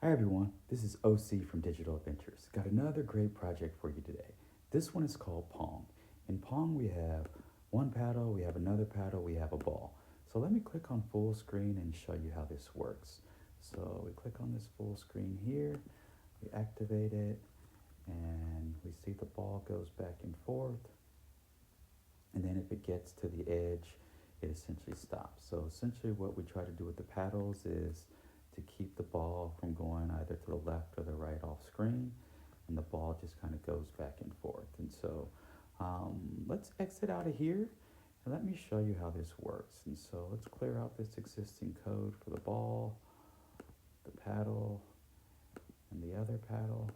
Hi everyone, this is OC from Digital Adventures. Got another great project for you today. This one is called Pong. In Pong we have one paddle, we have another paddle, we have a ball. So let me click on full screen and show you how this works. So we click on this full screen here, we activate it, and we see the ball goes back and forth. And then if it gets to the edge, it essentially stops. So essentially what we try to do with the paddles is to keep the ball from going either to the left or the right off screen, and the ball just kind of goes back and forth. And so let's exit out of here and let me show you how this works. And so let's clear out this existing code for the ball, the paddle, and the other paddle.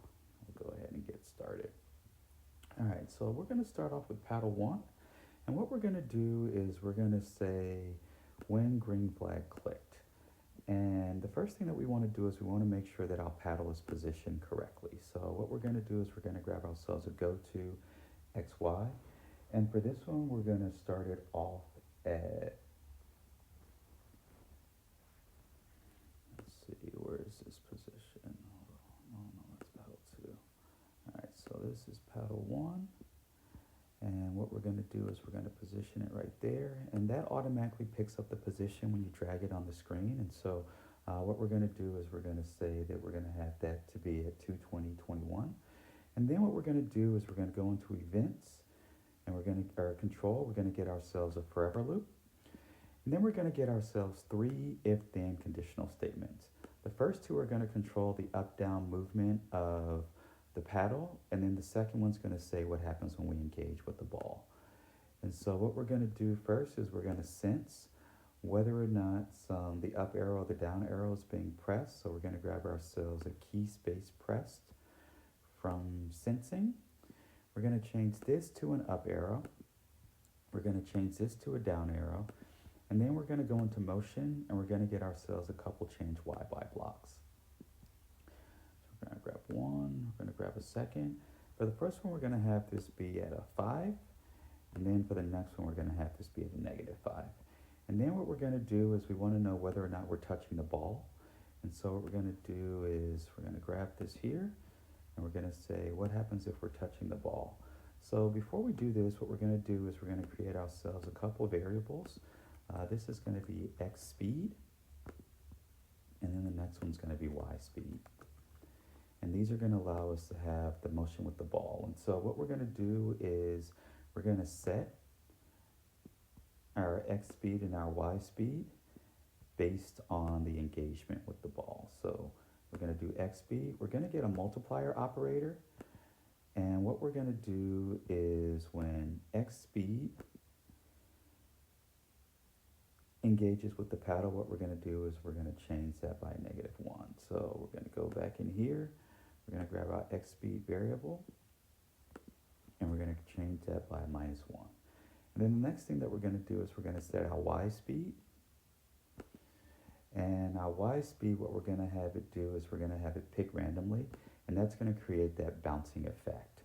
We'll go ahead and get started. All right, so we're going to start off with paddle one. And what we're going to do is we're going to say when green flag clicked. And the first thing that we want to do is we want to make sure that our paddle is positioned correctly. So what we're going to do is we're going to grab ourselves a go to XY. And for this one, we're going to start it off at, let's see, where is this position? Oh, no, that's paddle two. All right, so this is paddle one. And what we're going to do is we're going to position it right there. And that automatically picks up the position when you drag it on the screen. And so what we're going to do is we're going to say that we're going to have that to be at 22021. And then what we're going to do is we're going to go into events. And we're going to, or control, we're going to get ourselves a forever loop. And then we're going to get ourselves 3 if-then conditional statements. The first two are going to control the up-down movement of the paddle, and then the second one's going to say what happens when we engage with the ball. And so what we're going to do first is we're going to sense whether or not the up arrow or the down arrow is being pressed. So we're going to grab ourselves a key space pressed from sensing. We're going to change this to an up arrow. We're going to change this to a down arrow. And then we're going to go into motion, and we're going to get ourselves a couple change Y by blocks. We're going to grab one, we're going to grab a second. For the first one, we're going to have this be at a 5. And then for the next one, we're going to have this be at a -5. And then what we're going to do is we want to know whether or not we're touching the ball. And so what we're going to do is we're going to grab this here, and we're going to say, what happens if we're touching the ball? So before we do this, what we're going to do is we're going to create ourselves a couple variables. This is going to be X speed, and then the next one's going to be Y speed. And these are going to allow us to have the motion with the ball. And so what we're going to do is we're going to set our X speed and our Y speed based on the engagement with the ball. So we're going to do X speed. We're going to get a multiplier operator. And what we're going to do is when X speed engages with the paddle, what we're going to do is we're going to change that by -1. So we're going to go back in here. We're going to grab our X speed variable, and we're going to change that by -1. And then the next thing that we're going to do is we're going to set our Y speed. And our Y speed, what we're going to have it do is we're going to have it pick randomly, and that's going to create that bouncing effect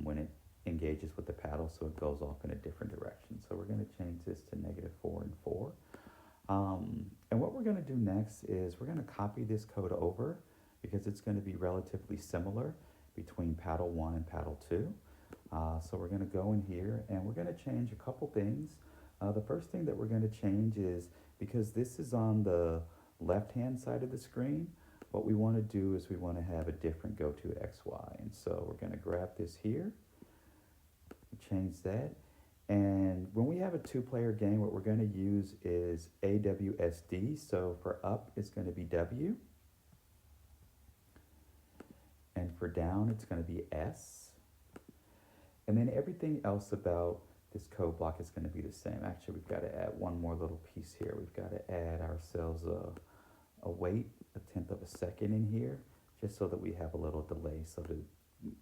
when it engages with the paddle, so it goes off in a different direction. So we're going to change this to -4 and 4. And what we're going to do next is we're going to copy this code over because it's going to be relatively similar between paddle 1 and paddle 2. So we're going to go in here and we're going to change a couple things. The first thing that we're going to change is because this is on the left-hand side of the screen, what we want to do is we want to have a different go to XY. And so we're going to grab this here, change that. And when we have a 2-player game, what we're going to use is AWSD. So for up, it's going to be W. And for down, it's going to be S. And then everything else about this code block is going to be the same. Actually, we've got to add one more little piece here. We've got to add ourselves a wait, 1/10 of a second in here, just so that we have a little delay so that it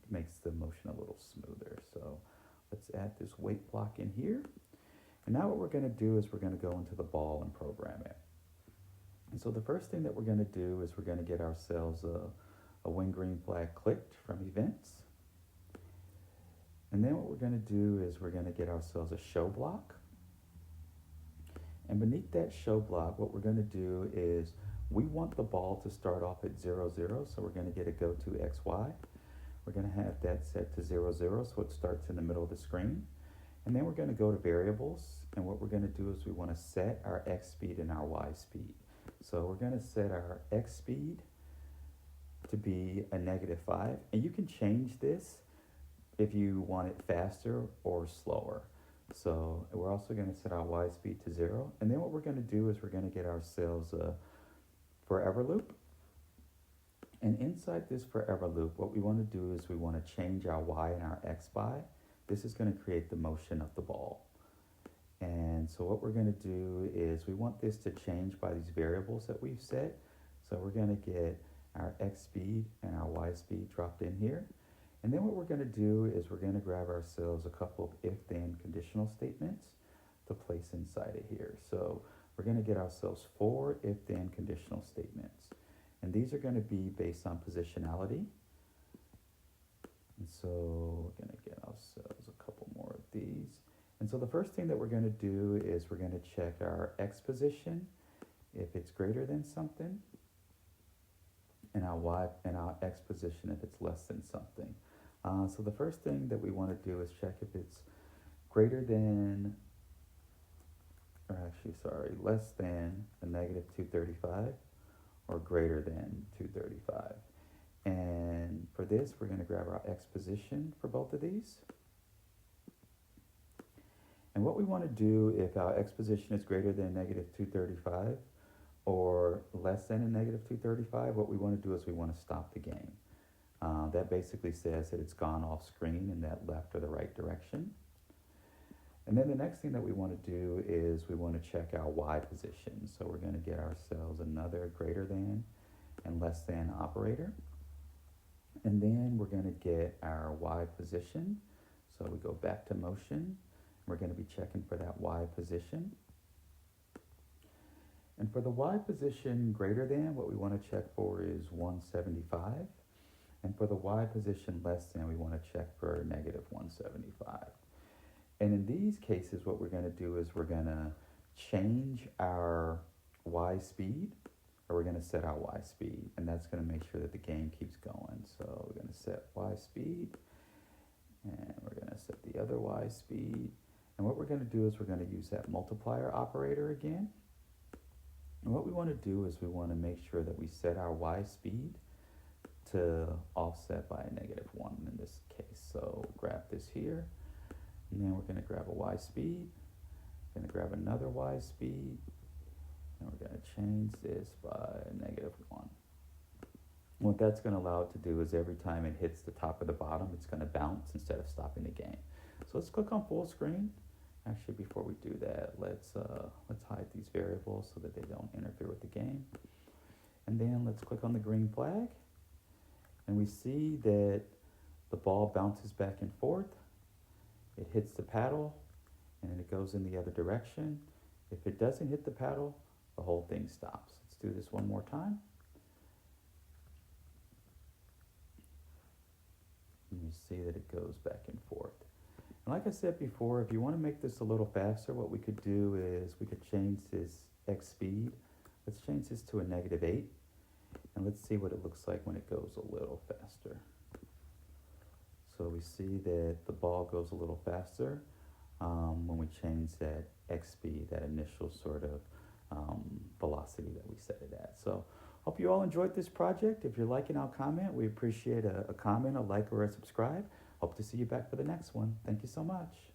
makes the motion a little smoother. So let's add this wait block in here. And now what we're going to do is we're going to go into the ball and program it. And so the first thing that we're going to do is we're going to get ourselves a when green flag clicked from events. And then what we're going to do is we're going to get ourselves a show block. And beneath that show block, what we're going to do is We want the ball to start off at 0, 0, so we're going to get a go to XY. We're going to have that set to 0, 0, so it starts in the middle of the screen. And then we're going to go to variables, and what we're going to do is we want to set our X speed and our Y speed. So we're going to set our X speed to be a -5, and you can change this if you want it faster or slower. So we're also going to set our Y speed to 0, and then what we're going to do is we're going to get ourselves a forever loop. And inside this forever loop, what we want to do is we want to change our Y and our X by. This is going to create the motion of the ball. And so what we're going to do is we want this to change by these variables that we've set. So we're going to get our X speed and our Y speed dropped in here. And then what we're going to do is we're going to grab ourselves a couple of if-then conditional statements to place inside of here. So we're going to get ourselves 4 if-then conditional statements. And these are going to be based on positionality. And so we're going to get ourselves a couple more of these. And so the first thing that we're going to do is we're going to check our X position if it's greater than something, and our Y and our X position if it's less than something. So the first thing that we want to do is check if it's greater than, or actually, sorry, less than a -235 or greater than 235. And for this, we're going to grab our X position for both of these. And what we want to do if our X position is greater than -235 or less than a -235, what we want to do is we want to stop the game. That basically says that it's gone off screen in that left or the right direction. And then the next thing that we want to do is we want to check our Y position. So we're going to get ourselves another greater than and less than operator. And then we're going to get our Y position. So we go back to motion. We're going to be checking for that Y position. And for the Y position greater than, what we want to check for is 175. And for the Y position less than, we want to check for -175. And in these cases, what we're going to do is we're going to change our Y speed, or we're going to set our Y speed. And that's going to make sure that the game keeps going. So we're going to set Y speed, and we're going to set the other Y speed. And what we're going to do is we're going to use that multiplier operator again. And what we want to do is we want to make sure that we set our Y speed to offset by a -1 in this case. So grab this here, and then we're going to grab a Y speed, going to grab another Y speed, and we're going to change this by a -1. What that's going to allow it to do is every time it hits the top or the bottom, it's going to bounce instead of stopping the game. So let's click on full screen. Actually, before we do that, let's hide these variables so that they don't interfere with the game. And then let's click on the green flag. And we see that the ball bounces back and forth. It hits the paddle, and then it goes in the other direction. If it doesn't hit the paddle, the whole thing stops. Let's do this one more time. And you see that it goes back and forth. And like I said before, if you want to make this a little faster, what we could do is we could change this X speed. Let's change this to a -8. And let's see what it looks like when it goes a little faster. So we see that the ball goes a little faster when we change that X speed, that initial sort of velocity that we set it at. So hope you all enjoyed this project. If you're liking our comment, we appreciate a comment, a like, or a subscribe. Hope to see you back for the next one. Thank you so much.